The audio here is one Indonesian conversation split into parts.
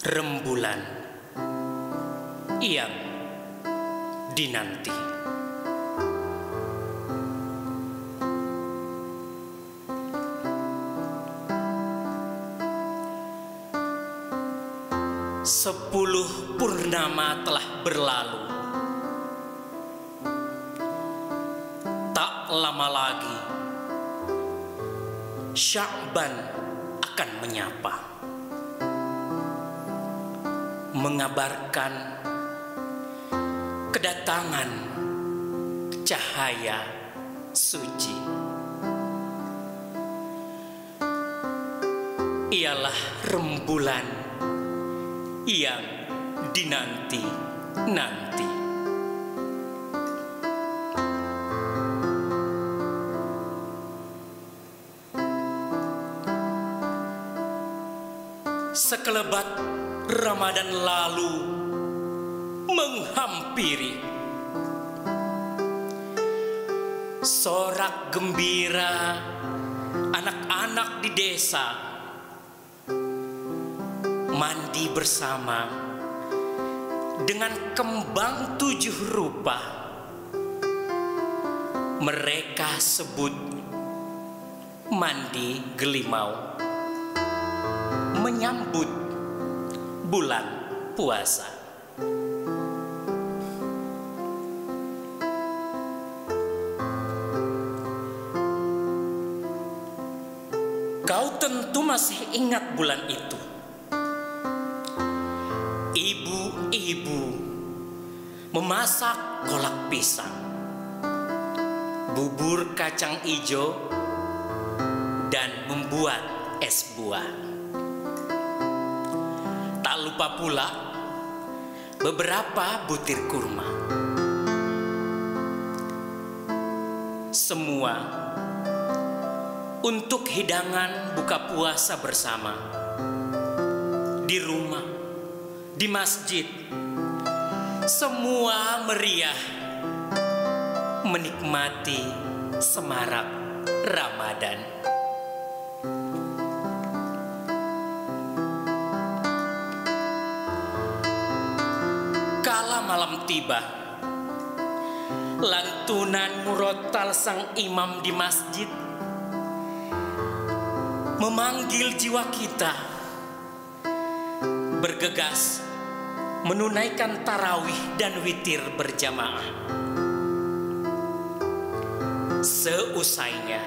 rembulan yang dinanti. Sepuluh purnama telah berlalu. Tak lama lagi Sya'ban akan menyapa, mengabarkan kedatangan cahaya suci. Ialah rembulan yang dinanti-nanti. Sekelebat Ramadan lalu menghampiri. Sorak gembira anak-anak di desa mandi bersama dengan kembang 7 rupa. Mereka sebut mandi gelimau, menyambut bulan puasa. Kau tentu masih ingat bulan itu. Ibu-ibu memasak kolak pisang, bubur kacang ijo, dan membuat es buah. Tak lupa pula beberapa butir kurma. Semua untuk hidangan buka puasa bersama di rumah, di masjid. Semua meriah menikmati semarak Ramadan. Kala malam tiba, lantunan murotal sang imam di masjid memanggil jiwa kita bergegas menunaikan tarawih dan witir berjamaah. Seusainya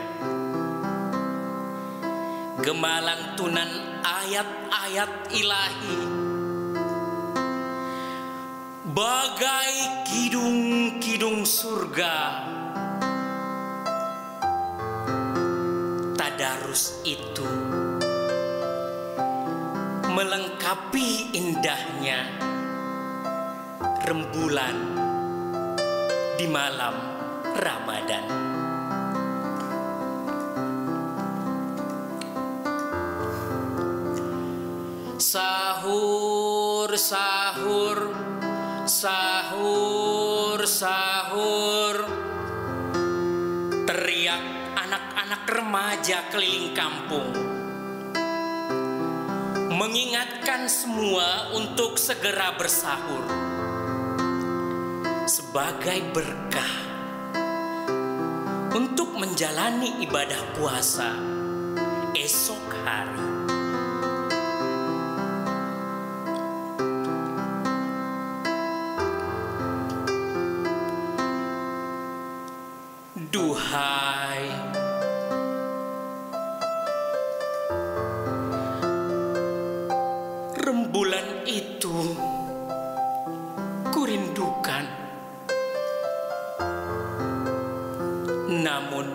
gema lantunan ayat-ayat ilahi bagai kidung-kidung surga. Tadarus itu melengkapi indahnya rembulan di malam Ramadan. Sahur, sahur, sahur, sahur, teriak anak-anak remaja keliling kampung, mengingatkan semua untuk segera bersahur sebagai berkah untuk menjalani ibadah puasa esok hari. Duhai rembulan itu, kurindukan. Namun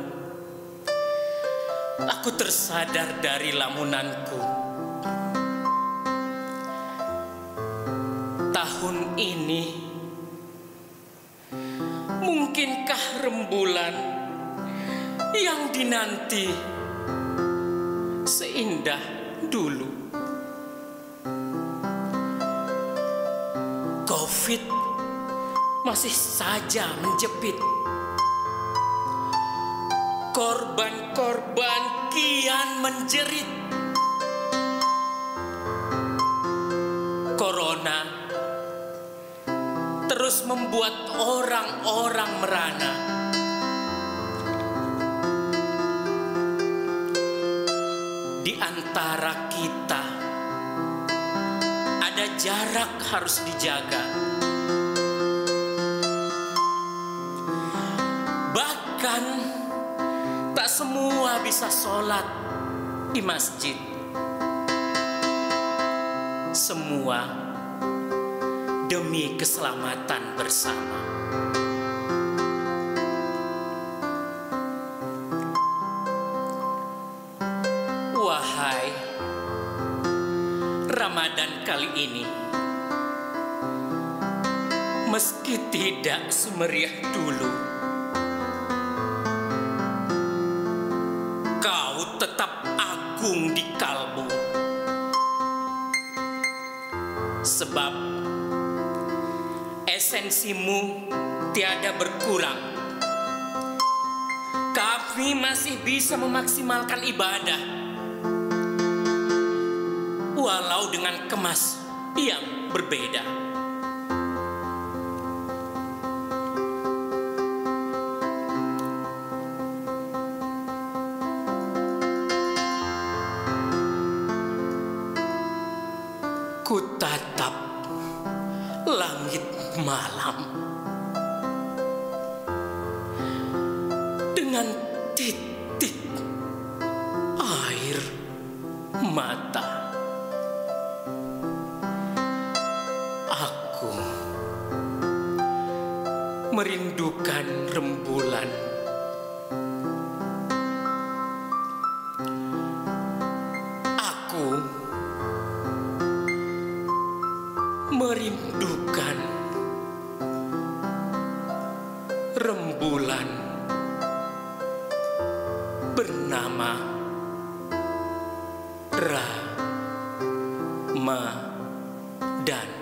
aku tersadar dari lamunanku. Tahun ini mungkinkah rembulan yang dinanti seindah dulu? Covid masih saja menjepit. Korban-korban kian menjerit. corona terus membuat orang-orang merana. Di antara kita ada jarak harus dijaga. Bahkan tak semua bisa sholat di masjid. Semua demi keselamatan bersama. Wahai Ramadan kali ini, meski tidak semeriah dulu, kau tetap agung di kalbu. Sebab esensimu tiada berkurang. Kami masih bisa memaksimalkan ibadah, walau dengan kemas yang berbeda. Ku tatap langit malam dengan titik air mata. Aku merindukan rembulan. Aku merindukan rembulan bernama Ramadan.